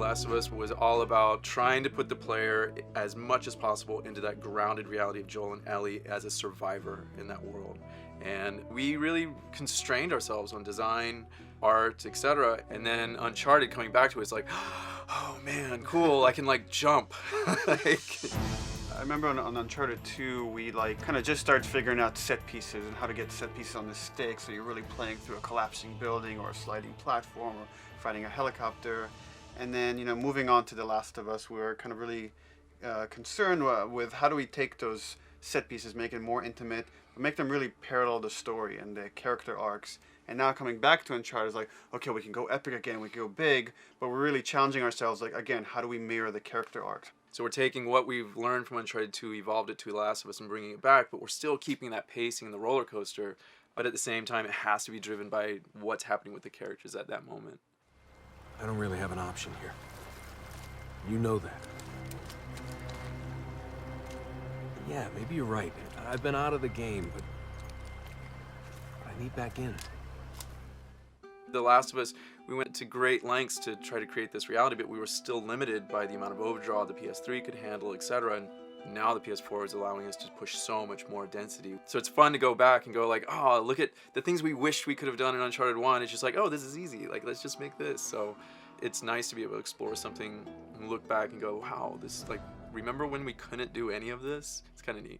Last of Us was all about trying to put the player as much as possible into that grounded reality of Joel and Ellie as a survivor in that world. And we really constrained ourselves on design, art, etc. And then Uncharted coming back to it, it's like, oh man, cool, I can like jump. I remember on Uncharted 2, we like kind of just started figuring out set pieces and how to get set pieces on the stick, so you're really playing through a collapsing building or a sliding platform or fighting a helicopter. And then, you know, moving on to The Last of Us, we were kind of really concerned with how do we take those set pieces, make it more intimate, but make them really parallel the story and the character arcs. And now coming back to Uncharted is like, okay, we can go epic again, we can go big, but we're really challenging ourselves, like, again, how do we mirror the character arcs? So we're taking what we've learned from Uncharted 2, evolved it to The Last of Us, and bringing it back, but we're still keeping that pacing in the roller coaster, but at the same time, it has to be driven by what's happening with the characters at that moment. I don't really have an option here. You know that. Yeah, maybe you're right. I've been out of the game, but I need back in. The Last of Us, we went to great lengths to try to create this reality, but we were still limited by the amount of overdraw the PS3 could handle, etc. And now the PS4 is allowing us to push so much more density. So it's fun to go back and go like, oh, look at the things we wished we could have done in Uncharted 1. It's just like, oh, this is easy. Like, let's just make this. So it's nice to be able to explore something and look back and go, wow, this, like, remember when we couldn't do any of this? It's kind of neat.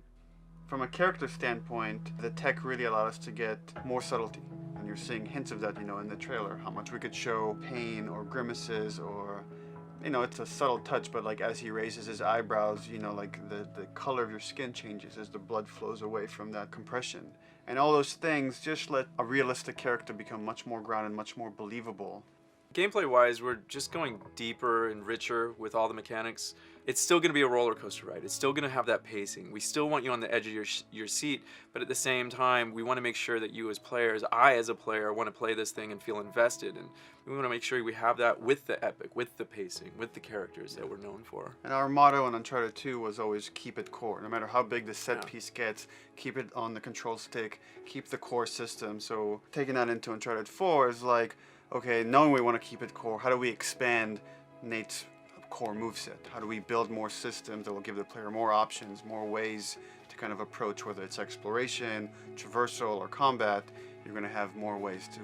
From a character standpoint, the tech really allowed us to get more subtlety. And you're seeing hints of that, you know, in the trailer, how much we could show pain or grimaces or, you know, it's a subtle touch, but like as he raises his eyebrows, you know, like the color of your skin changes as the blood flows away from that compression. And all those things just let a realistic character become much more grounded, much more believable. Gameplay-wise, we're just going deeper and richer with all the mechanics. It's still going to be a roller coaster ride. It's still going to have that pacing. We still want you on the edge of your seat, but at the same time, we want to make sure that you as players, I as a player, want to play this thing and feel invested. And we want to make sure we have that with the epic, with the pacing, with the characters that we're known for. And our motto on Uncharted 2 was always keep it core. No matter how big the set piece gets, keep it on the control stick, keep the core system. So taking that into Uncharted 4 is like, okay, knowing we want to keep it core, how do we expand Nate's core moveset? How do we build more systems that will give the player more options, more ways to kind of approach, whether it's exploration, traversal, or combat? You're going to have more ways to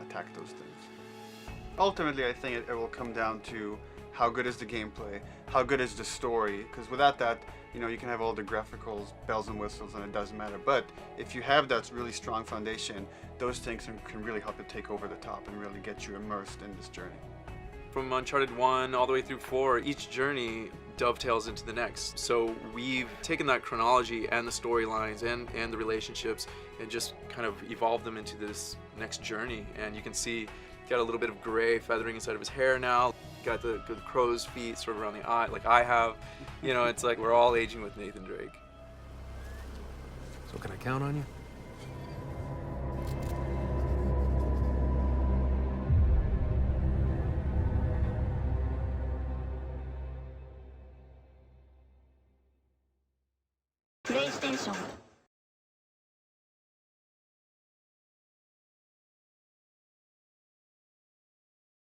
attack those things. Ultimately, I think it will come down to how good is the gameplay, how good is the story, because without that, you know, you can have all the graphical bells and whistles and it doesn't matter. But if you have that really strong foundation, those things can really help you take over the top and really get you immersed in this journey. From Uncharted 1 all the way through 4, each journey dovetails into the next. So we've taken that chronology and the storylines and the relationships and just kind of evolved them into this next journey. And you can see, got a little bit of gray feathering inside of his hair now. Got the crow's feet sort of around the eye, like I have. You know, it's like we're all aging with Neithan Drake. So can I count on you? PlayStation